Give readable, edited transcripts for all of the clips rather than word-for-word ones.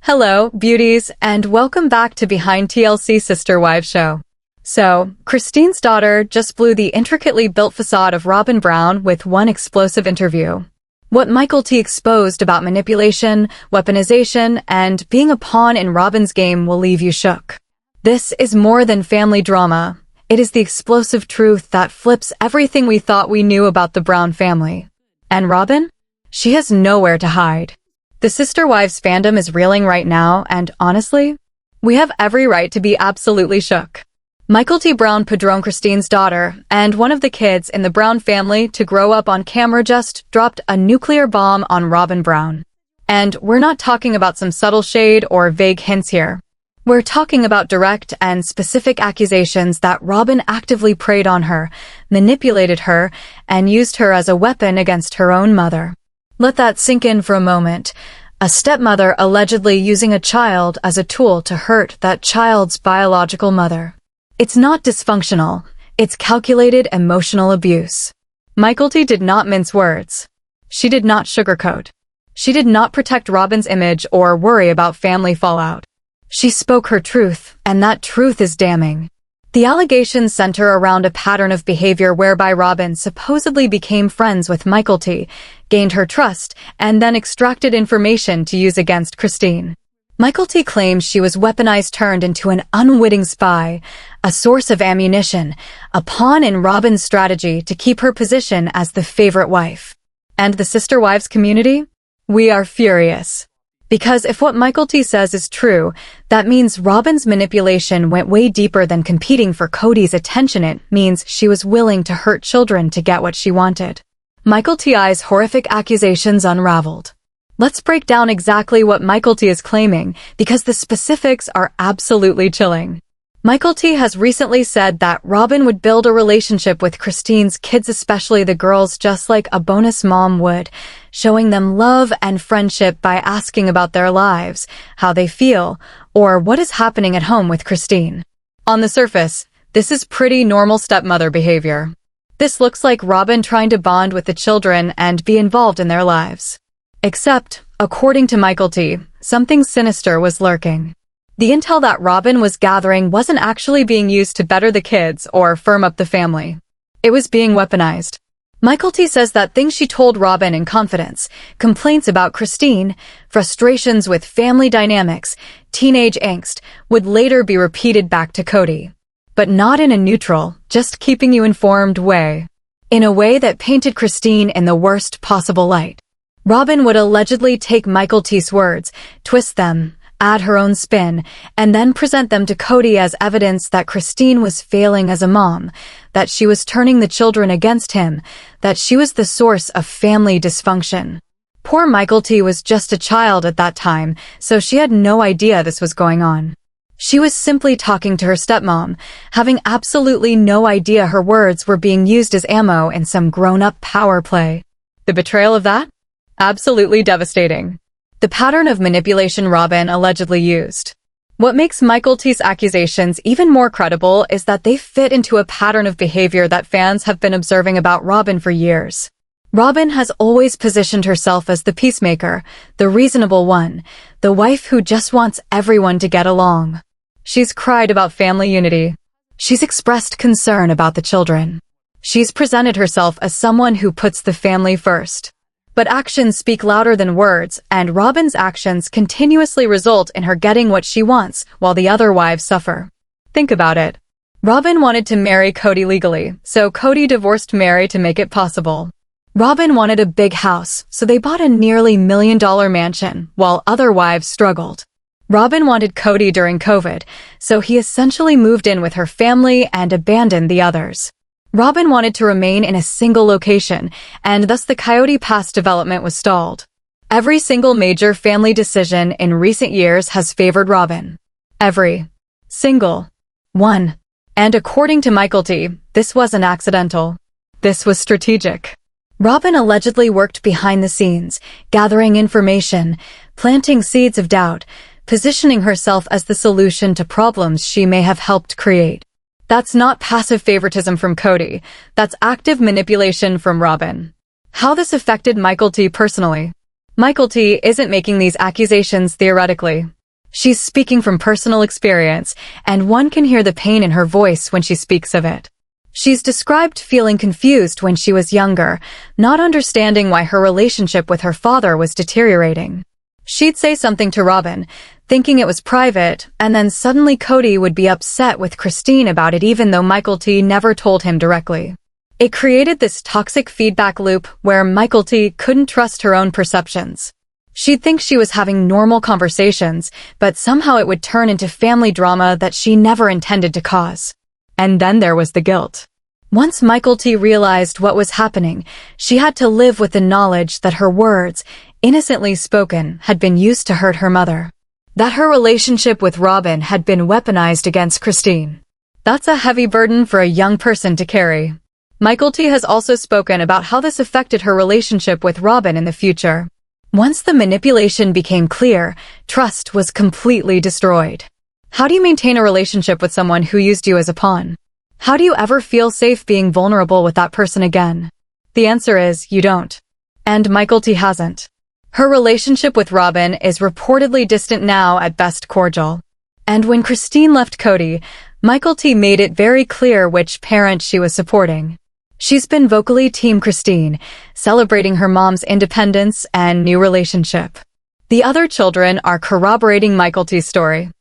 Hello, beauties, and welcome back to Behind TLC Sister Wives Show. So, Christine's daughter just blew the intricately built facade of Robyn Brown with one explosive interview. What Mykelti exposed about manipulation, weaponization, and being a pawn in Robyn's game will leave you shook. This is more than family drama. It is the explosive truth that flips everything we thought we knew about the Brown family. And Robyn? She has nowhere to hide. The Sister Wives fandom is reeling right now, and honestly, we have every right to be absolutely shook. Mykelti Brown Padron, Christine's daughter, and one of the kids in the Brown family to grow up on camera, just dropped a nuclear bomb on Robyn Brown. And we're not talking about some subtle shade or vague hints here. We're talking about direct and specific accusations that Robyn actively preyed on her, manipulated her, and used her as a weapon against her own mother. Let that sink in for a moment. A stepmother allegedly using a child as a tool to hurt that child's biological mother. It's not dysfunctional. It's calculated emotional abuse. Mykelti did not mince words. She did not sugarcoat. She did not protect Robyn's image or worry about family fallout. She spoke her truth, and that truth is damning. The allegations center around a pattern of behavior whereby Robyn supposedly became friends with Mykelti, gained her trust, and then extracted information to use against Christine. Mykelti claims she was weaponized, turned into an unwitting spy, a source of ammunition, a pawn in Robyn's strategy to keep her position as the favorite wife. And the Sister Wives community? We are furious. Because if what Mykelti says is true, that means Robyn's manipulation went way deeper than competing for Kody's attention. It means she was willing to hurt children to get what she wanted. Mykelti's horrific accusations unraveled. Let's break down exactly what Mykelti is claiming, because the specifics are absolutely chilling. Mykelti has recently said that Robyn would build a relationship with Christine's kids, especially the girls, just like a bonus mom would, showing them love and friendship by asking about their lives, how they feel, or what is happening at home with Christine. On the surface, this is pretty normal stepmother behavior. This looks like Robyn trying to bond with the children and be involved in their lives. Except, according to Mykelti, something sinister was lurking. The intel that Robyn was gathering wasn't actually being used to better the kids or firm up the family. It was being weaponized. Mykelti says that things she told Robyn in confidence, complaints about Christine, frustrations with family dynamics, teenage angst, would later be repeated back to Kody. But not in a neutral, just keeping you informed way. In a way that painted Christine in the worst possible light. Robyn would allegedly take Mykelti's words, twist them, add her own spin, and then present them to Kody as evidence that Christine was failing as a mom, that she was turning the children against him, that she was the source of family dysfunction. Poor Mykelti was just a child at that time, so she had no idea this was going on. She was simply talking to her stepmom, having absolutely no idea her words were being used as ammo in some grown-up power play. The betrayal of that? Absolutely devastating. The pattern of manipulation Robyn allegedly used. What makes Mykelti's accusations even more credible is that they fit into a pattern of behavior that fans have been observing about Robyn for years. Robyn has always positioned herself as the peacemaker, the reasonable one, the wife who just wants everyone to get along. She's cried about family unity. She's expressed concern about the children. She's presented herself as someone who puts the family first. But actions speak louder than words, and Robyn's actions continuously result in her getting what she wants, while the other wives suffer. Think about it. Robyn wanted to marry Kody legally, so Kody divorced Mary to make it possible. Robyn wanted a big house, so they bought a nearly $1 million mansion, while other wives struggled. Robyn wanted Kody during COVID, so he essentially moved in with her family and abandoned the others. Robyn wanted to remain in a single location, and thus the Coyote Pass development was stalled. Every single major family decision in recent years has favored Robyn. Every single one. And according to Mykelti, this wasn't accidental. This was strategic. Robyn allegedly worked behind the scenes, gathering information, planting seeds of doubt, positioning herself as the solution to problems she may have helped create. That's not passive favoritism from Kody. That's active manipulation from Robyn. How this affected Mykelti personally. Mykelti isn't making these accusations theoretically. She's speaking from personal experience, and one can hear the pain in her voice when she speaks of it. She's described feeling confused when she was younger, not understanding why her relationship with her father was deteriorating. She'd say something to Robyn, thinking it was private, and then suddenly Kody would be upset with Christine about it even though Mykelti never told him directly. It created this toxic feedback loop where Mykelti couldn't trust her own perceptions. She'd think she was having normal conversations, but somehow it would turn into family drama that she never intended to cause. And then there was the guilt. Once Mykelti realized what was happening, she had to live with the knowledge that her words, innocently spoken, had been used to hurt her mother. That her relationship with Robyn had been weaponized against Christine. That's a heavy burden for a young person to carry. Mykelti has also spoken about how this affected her relationship with Robyn in the future. Once the manipulation became clear, trust was completely destroyed. How do you maintain a relationship with someone who used you as a pawn? How do you ever feel safe being vulnerable with that person again? The answer is, you don't. And Mykelti hasn't. Her relationship with Robyn is reportedly distant now, at best cordial. And when Christine left Kody, Mykelti made it very clear which parent she was supporting. She's been vocally Team Christine, celebrating her mom's independence and new relationship. The other children are corroborating Mykelti's story.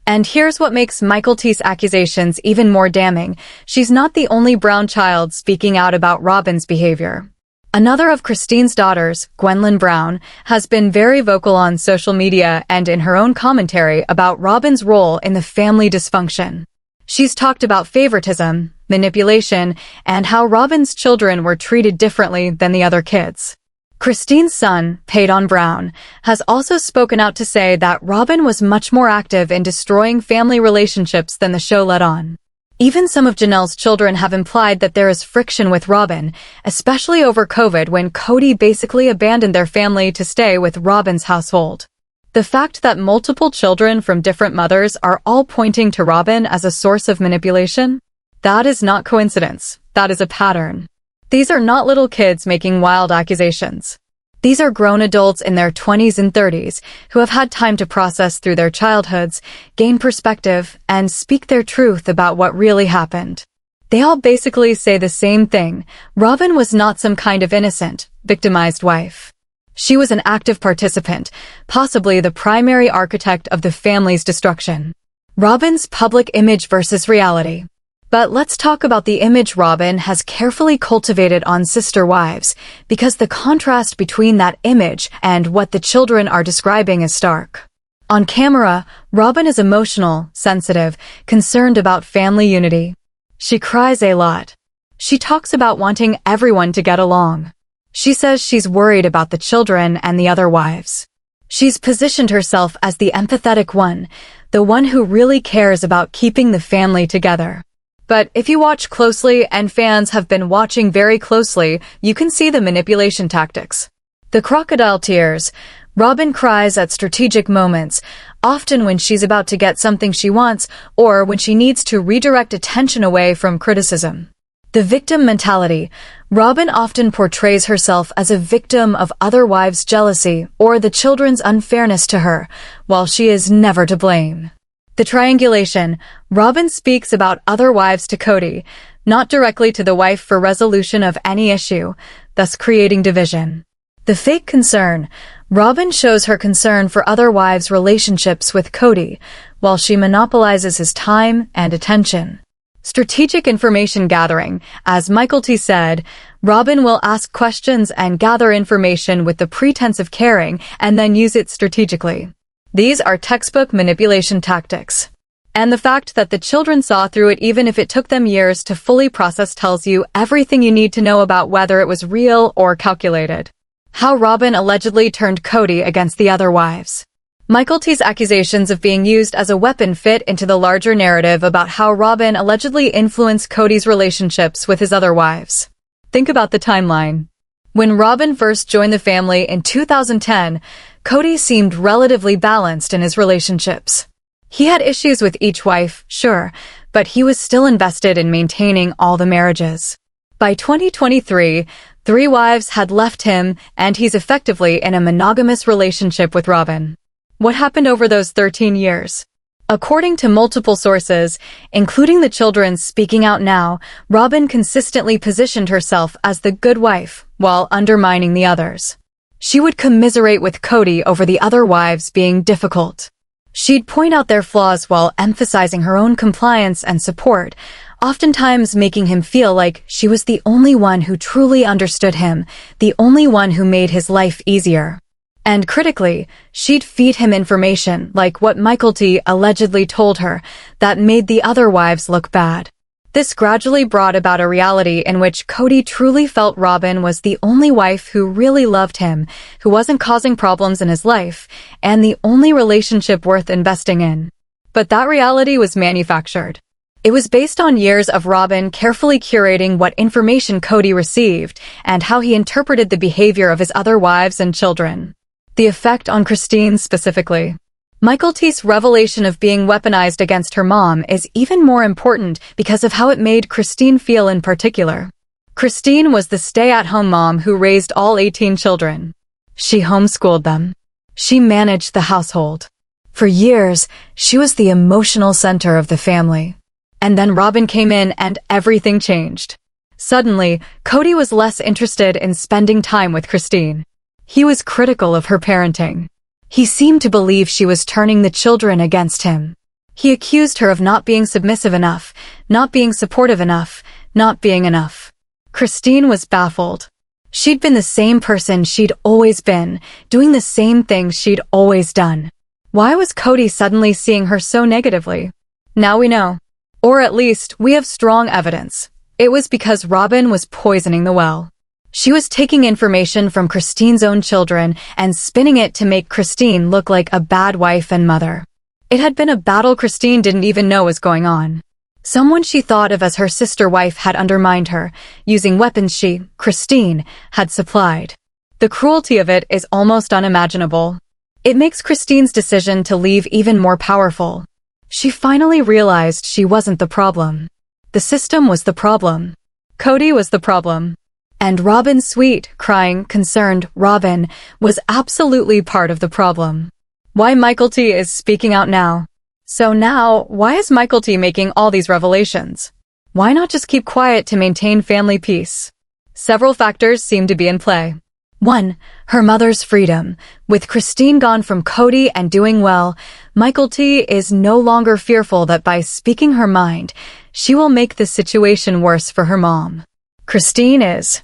And here's what makes Mykelti's accusations even more damning. She's not the only Brown child speaking out about Robyn's behavior. Another of Christine's daughters, Gwendolyn Brown, has been very vocal on social media and in her own commentary about Robyn's role in the family dysfunction. She's talked about favoritism, manipulation, and how Robyn's children were treated differently than the other kids. Christine's son, Padron Brown, has also spoken out to say that Robyn was much more active in destroying family relationships than the show let on. Even some of Janelle's children have implied that there is friction with Robyn, especially over COVID when Kody basically abandoned their family to stay with Robyn's household. The fact that multiple children from different mothers are all pointing to Robyn as a source of manipulation? That is not coincidence. That is a pattern. These are not little kids making wild accusations. These are grown adults in their 20s and 30s who have had time to process through their childhoods, gain perspective, and speak their truth about what really happened. They all basically say the same thing. Robyn was not some kind of innocent, victimized wife. She was an active participant, possibly the primary architect of the family's destruction. Robyn's public image versus reality. But let's talk about the image Robyn has carefully cultivated on sister wives, because the contrast between that image and what the children are describing is stark. On camera, Robyn is emotional, sensitive, concerned about family unity. She cries a lot. She talks about wanting everyone to get along. She says she's worried about the children and the other wives. She's positioned herself as the empathetic one, the one who really cares about keeping the family together. But if you watch closely, and fans have been watching very closely, you can see the manipulation tactics. The crocodile tears. Robyn cries at strategic moments, often when she's about to get something she wants or when she needs to redirect attention away from criticism. The victim mentality. Robyn often portrays herself as a victim of other wives' jealousy or the children's unfairness to her, while she is never to blame. The triangulation. Robyn speaks about other wives to Kody, not directly to the wife for resolution of any issue, thus creating division. The fake concern. Robyn shows her concern for other wives' relationships with Kody, while she monopolizes his time and attention. Strategic information gathering. As Mykelti said, Robyn will ask questions and gather information with the pretense of caring and then use it strategically. These are textbook manipulation tactics. And the fact that the children saw through it even if it took them years to fully process tells you everything you need to know about whether it was real or calculated. How Robyn allegedly turned Kody against the other wives. Mykelti's accusations of being used as a weapon fit into the larger narrative about how Robyn allegedly influenced Kody's relationships with his other wives. Think about the timeline. When Robyn first joined the family in 2010, Kody seemed relatively balanced in his relationships. He had issues with each wife, sure, but he was still invested in maintaining all the marriages. By 2023, 3 wives had left him, and he's effectively in a monogamous relationship with Robyn. What happened over those 13 years? According to multiple sources, including the children speaking out now, Robyn consistently positioned herself as the good wife while undermining the others. She would commiserate with Kody over the other wives being difficult. She'd point out their flaws while emphasizing her own compliance and support, oftentimes making him feel like she was the only one who truly understood him, the only one who made his life easier. And critically, she'd feed him information like what Mykelti allegedly told her that made the other wives look bad. This gradually brought about a reality in which Kody truly felt Robyn was the only wife who really loved him, who wasn't causing problems in his life, and the only relationship worth investing in. But that reality was manufactured. It was based on years of Robyn carefully curating what information Kody received and how he interpreted the behavior of his other wives and children. The effect on Christine specifically. Mykelti's revelation of being weaponized against her mom is even more important because of how it made Christine feel in particular. Christine was the stay-at-home mom who raised all 18 children. She homeschooled them. She managed the household. For years, she was the emotional center of the family. And then Robyn came in and everything changed. Suddenly, Kody was less interested in spending time with Christine. He was critical of her parenting. He seemed to believe she was turning the children against him. He accused her of not being submissive enough, not being supportive enough, not being enough. Christine was baffled. She'd been the same person she'd always been, doing the same things she'd always done. Why was Kody suddenly seeing her so negatively? Now we know. Or at least, we have strong evidence. It was because Robyn was poisoning the well. She was taking information from Christine's own children and spinning it to make Christine look like a bad wife and mother. It had been a battle Christine didn't even know was going on. Someone she thought of as her sister wife had undermined her, using weapons she, Christine, had supplied. The cruelty of it is almost unimaginable. It makes Christine's decision to leave even more powerful. She finally realized she wasn't the problem. The system was the problem. Kody was the problem. And Robyn's sweet, crying, concerned Robyn was absolutely part of the problem. Why Mykelti is speaking out now? So now, why is Mykelti making all these revelations? Why not just keep quiet to maintain family peace? Several factors seem to be in play. 1. Her mother's freedom. With Christine gone from Kody and doing well, Mykelti is no longer fearful that by speaking her mind, she will make the situation worse for her mom. Christine is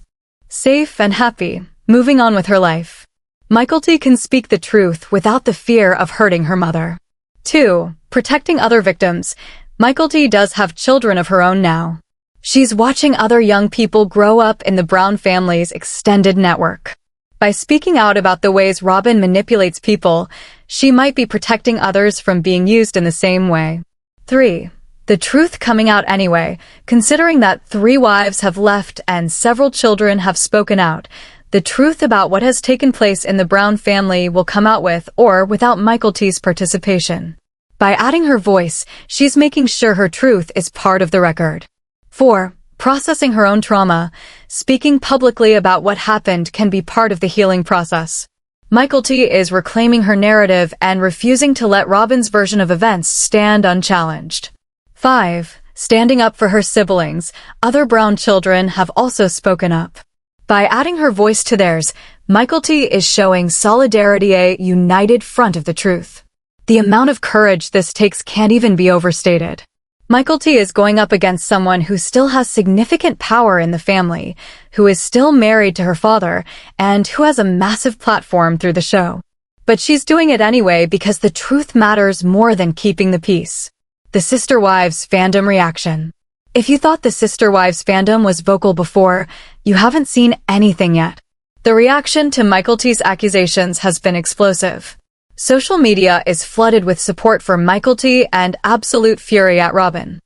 safe and happy, moving on with her life. Mykelti can speak the truth without the fear of hurting her mother. 2. Protecting other victims. Mykelti does have children of her own now. She's watching other young people grow up in the Brown family's extended network. By speaking out about the ways Robyn manipulates people, she might be protecting others from being used in the same way. 3. The truth coming out anyway. Considering that 3 wives have left and several children have spoken out, the truth about what has taken place in the Brown family will come out with or without Mykelti's participation. By adding her voice, she's making sure her truth is part of the record. 4. Processing her own trauma. Speaking publicly about what happened can be part of the healing process. Mykelti is reclaiming her narrative and refusing to let Robyn's version of events stand unchallenged. 5. Standing up for her siblings. Other Brown children have also spoken up. By adding her voice to theirs, Mykelti is showing solidarity, a united front of the truth. The amount of courage this takes can't even be overstated. Mykelti is going up against someone who still has significant power in the family, who is still married to her father, and who has a massive platform through the show. But she's doing it anyway because the truth matters more than keeping the peace. The Sister Wives fandom reaction. If you thought the Sister Wives fandom was vocal before, you haven't seen anything yet. The reaction to Mykelti's accusations has been explosive. Social media is flooded with support for Mykelti and absolute fury at Robyn.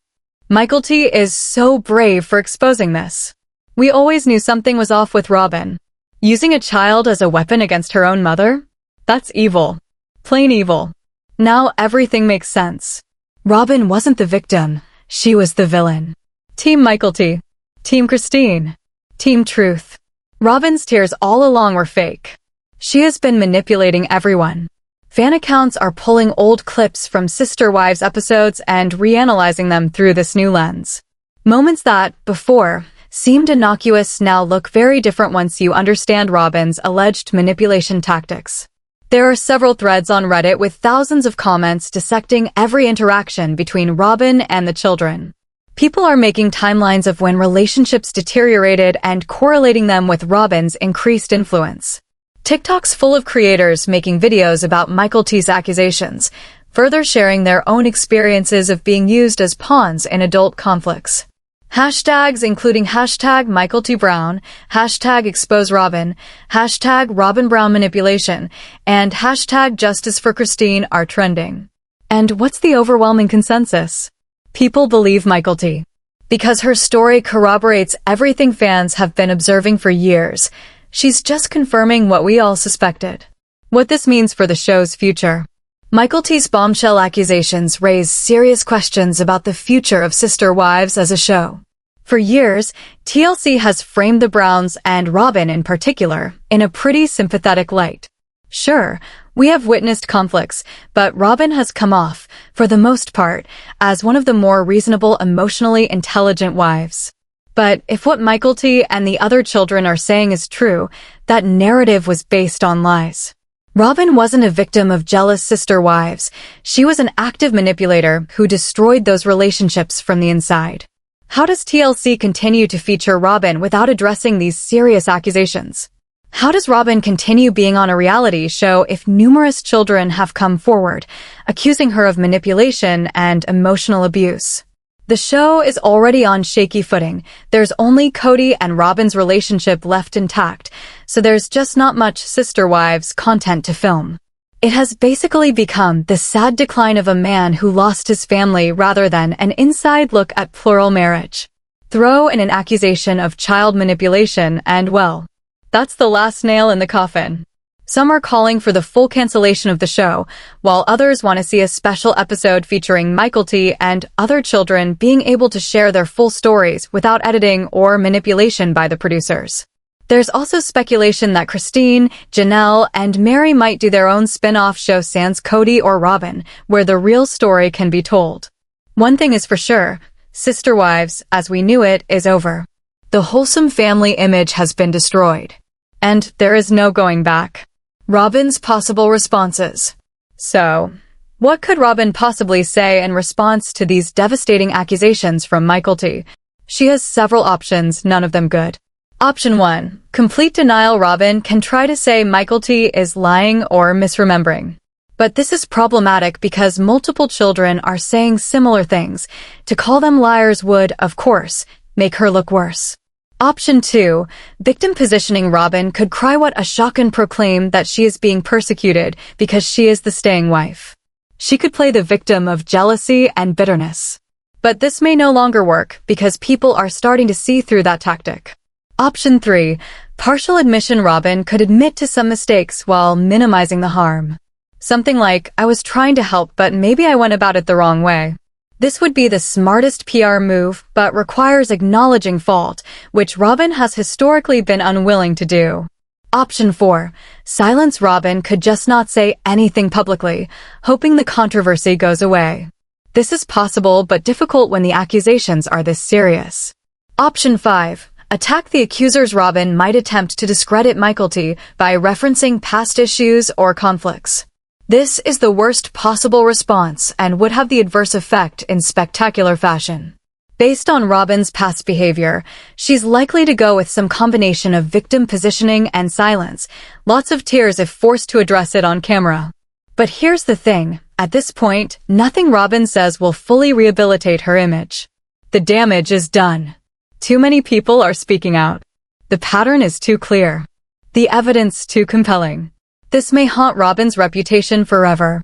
Mykelti is so brave for exposing this. We always knew something was off with Robyn. Using a child as a weapon against her own mother? That's evil. Plain evil. Now everything makes sense. Robyn wasn't the victim, she was the villain. Team Mykelti. Team Christine. Team Truth. Robyn's tears all along were fake. She has been manipulating everyone. Fan accounts are pulling old clips from Sister Wives episodes and reanalyzing them through this new lens. Moments that, before, seemed innocuous now look very different once you understand Robyn's alleged manipulation tactics. There are several threads on Reddit with thousands of comments dissecting every interaction between Robyn and the children. People are making timelines of when relationships deteriorated and correlating them with Robyn's increased influence. TikTok's full of creators making videos about Mykelti's accusations, further sharing their own experiences of being used as pawns in adult conflicts. Hashtags including hashtag Mykelti Brown, hashtag Expose Robyn, hashtag Robyn Brown Manipulation, and hashtag Justice for Christine are trending. And what's the overwhelming consensus? People believe Mykelti. Because her story corroborates everything fans have been observing for years, she's just confirming what we all suspected. What this means for the show's future. Mykelti's Bombshell accusations raise serious questions about the future of Sister Wives as a show. For years, TLC has framed the Browns, and Robyn in particular, in a pretty sympathetic light. Sure, we have witnessed conflicts, but Robyn has come off, for the most part, as one of the more reasonable, emotionally intelligent wives. But if what Mykelti and the other children are saying is true, that narrative was based on lies. Robyn wasn't a victim of jealous sister wives. She was an active manipulator who destroyed those relationships from the inside. How does TLC continue to feature Robyn without addressing these serious accusations? How does Robyn continue being on a reality show if numerous children have come forward, accusing her of manipulation and emotional abuse? The show is already on shaky footing. There's only Kody and Robyn's relationship left intact, so there's just not much Sister Wives content to film. It has basically become the sad decline of a man who lost his family rather than an inside look at plural marriage. Throw in an accusation of child manipulation and, well, that's the last nail in the coffin. Some are calling for the full cancellation of the show, while others want to see a special episode featuring Mykelti and other children being able to share their full stories without editing or manipulation by the producers. There's also speculation that Christine, Janelle, and Mary might do their own spin-off show sans Kody or Robyn, where the real story can be told. One thing is for sure, Sister Wives, as we knew it, is over. The wholesome family image has been destroyed. And there is no going back. Robyn's possible responses. So, what could Robyn possibly say in response to these devastating accusations from Mykelti? She has several options, none of them good. Option 1. Complete denial. Robyn can try to say Mykelti is lying or misremembering. But this is problematic because multiple children are saying similar things. To call them liars would, of course, make her look worse. Option 2. Victim positioning. Robyn could cry what a shock and proclaim that she is being persecuted because she is the staying wife. She could play the victim of jealousy and bitterness. But this may no longer work because people are starting to see through that tactic. Option 3. Partial admission. Robyn could admit to some mistakes while minimizing the harm. Something like, I was trying to help but maybe I went about it the wrong way. This would be the smartest PR move, but requires acknowledging fault, which Robyn has historically been unwilling to do. Option 4. Silence. Robyn could just not say anything publicly, hoping the controversy goes away. This is possible but difficult when the accusations are this serious. Option 5. Attack the accusers. Robyn might attempt to discredit Mykelti by referencing past issues or conflicts. This is the worst possible response and would have the adverse effect in spectacular fashion. Based on Robyn's past behavior, she's likely to go with some combination of victim positioning and silence, lots of tears if forced to address it on camera. But here's the thing, at this point, nothing Robyn says will fully rehabilitate her image. The damage is done. Too many people are speaking out. The pattern is too clear. The evidence too compelling. This may haunt Robyn's reputation forever.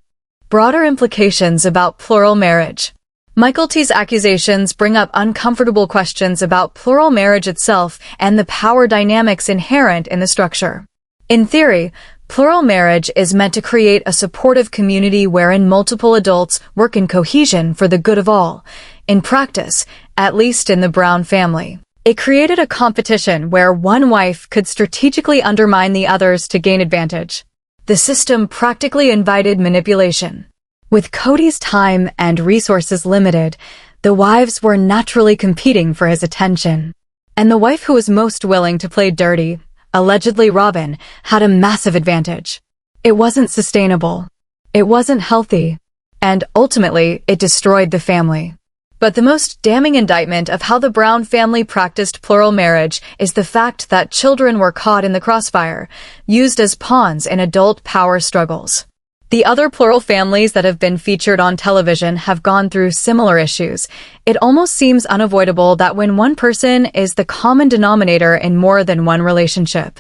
Broader implications about plural marriage. Mykelti's accusations bring up uncomfortable questions about plural marriage itself and the power dynamics inherent in the structure. In theory, plural marriage is meant to create a supportive community wherein multiple adults work in cohesion for the good of all. In practice, at least in the Brown family, It created a competition where one wife could strategically undermine the others to gain advantage. The system practically invited manipulation. With Kody's time and resources limited, the wives were naturally competing for his attention. And the wife who was most willing to play dirty, allegedly Robyn, had a massive advantage. It wasn't sustainable. It wasn't healthy. And ultimately, it destroyed the family. But the most damning indictment of how the Brown family practiced plural marriage is the fact that children were caught in the crossfire, used as pawns in adult power struggles. The other plural families that have been featured on television have gone through similar issues. It almost seems unavoidable that when one person is the common denominator in more than one relationship,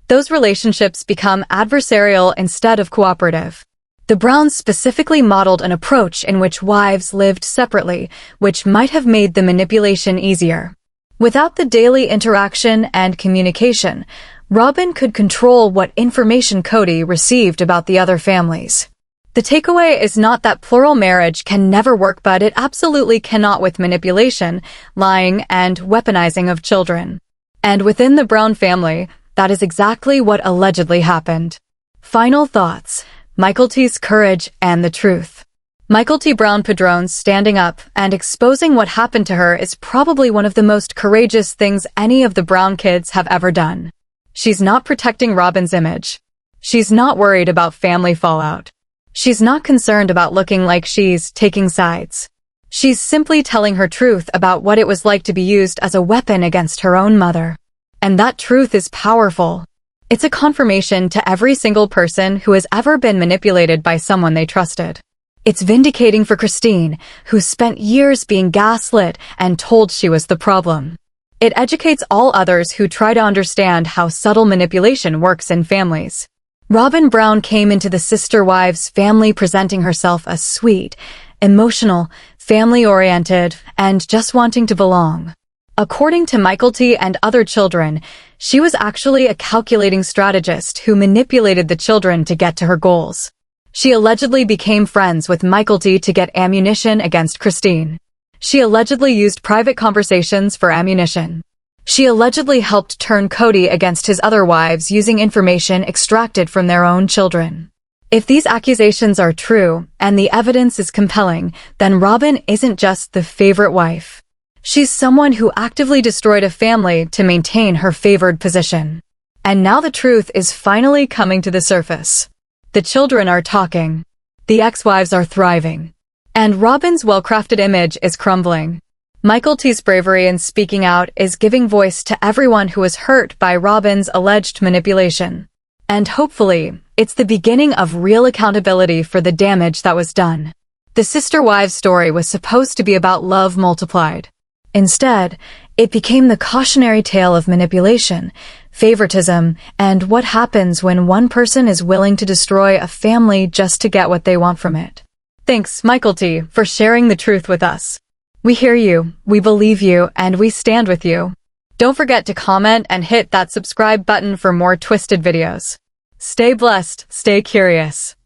those relationships become adversarial instead of cooperative. The Browns specifically modeled an approach in which wives lived separately, which might have made the manipulation easier. Without the daily interaction and communication, Robyn could control what information Kody received about the other families. The takeaway is not that plural marriage can never work, but it absolutely cannot with manipulation, lying, and weaponizing of children. And within the Brown family, that is exactly what allegedly happened. Final thoughts. Mykelti's courage and the truth. Mykelti Brown Padron standing up and exposing what happened to her is probably one of the most courageous things any of the Brown kids have ever done. She's not protecting Robyn's image. She's not worried about family fallout. She's not concerned about looking like she's taking sides. She's simply telling her truth about what it was like to be used as a weapon against her own mother. And that truth is powerful. It's a confirmation to every single person who has ever been manipulated by someone they trusted. It's vindicating for Christine, who spent years being gaslit and told she was the problem. It educates all others who try to understand how subtle manipulation works in families. Robyn Brown came into the sister wives' family presenting herself as sweet, emotional, family-oriented, and just wanting to belong. According to Mykelti and other children, she was actually a calculating strategist who manipulated the children to get to her goals. She allegedly became friends with Mykelti to get ammunition against Christine. She allegedly used private conversations for ammunition. She allegedly helped turn Kody against his other wives using information extracted from their own children. If these accusations are true, and the evidence is compelling, then Robyn isn't just the favorite wife. She's someone who actively destroyed a family to maintain her favored position. And now the truth is finally coming to the surface. The children are talking. The ex-wives are thriving. And Robyn's well-crafted image is crumbling. Mykelti's bravery in speaking out is giving voice to everyone who was hurt by Robyn's alleged manipulation. And hopefully, it's the beginning of real accountability for the damage that was done. The sister wives story was supposed to be about love multiplied. Instead, it became the cautionary tale of manipulation, favoritism, and what happens when one person is willing to destroy a family just to get what they want from it. Thanks, Mykelti, for sharing the truth with us. We hear you, we believe you, and we stand with you. Don't forget to comment and hit that subscribe button for more twisted videos. Stay blessed, stay curious.